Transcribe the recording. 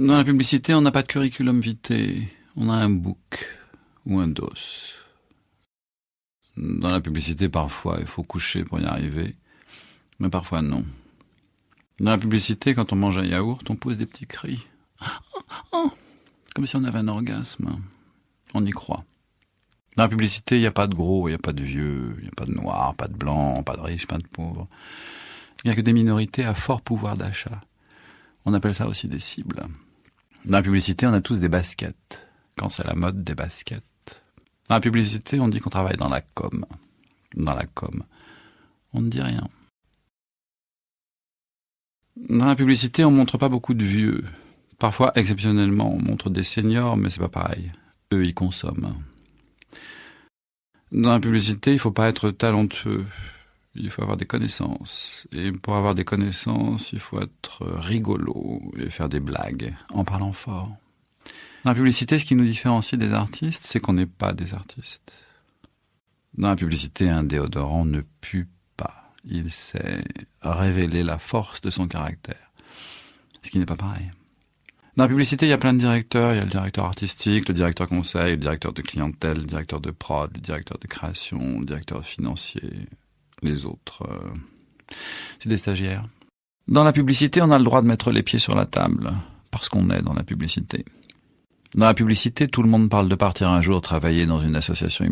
Dans la publicité, on n'a pas de curriculum vitae, on a un book ou un dos. Dans la publicité, parfois, il faut coucher pour y arriver, mais parfois non. Dans la publicité, quand on mange un yaourt, on pousse des petits cris. Oh, comme si on avait un orgasme. On y croit. Dans la publicité, il n'y a pas de gros, il n'y a pas de vieux, il n'y a pas de noirs, pas de blancs, pas de riches, pas de pauvres. Il n'y a que des minorités à fort pouvoir d'achat. On appelle ça aussi des cibles. Dans la publicité, on a tous des baskets. Quand c'est la mode, des baskets. Dans la publicité, on dit qu'on travaille dans la com. Dans la com, on ne dit rien. Dans la publicité, on montre pas beaucoup de vieux. Parfois, exceptionnellement, on montre des seniors, mais c'est pas pareil. Eux, ils consomment. Dans la publicité, il faut pas être talentueux. Il faut avoir des connaissances. Et pour avoir des connaissances, il faut être rigolo et faire des blagues en parlant fort. Dans la publicité, ce qui nous différencie des artistes, c'est qu'on n'est pas des artistes. Dans la publicité, un déodorant ne pue pas. Il sait révéler la force de son caractère. Ce qui n'est pas pareil. Dans la publicité, il y a plein de directeurs. Il y a le directeur artistique, le directeur conseil, le directeur de clientèle, le directeur de prod, le directeur de création, le directeur financier. Les autres, c'est des stagiaires. Dans la publicité, on a le droit de mettre les pieds sur la table, parce qu'on est dans la publicité. Dans la publicité, tout le monde parle de partir un jour travailler dans une association humanitaire.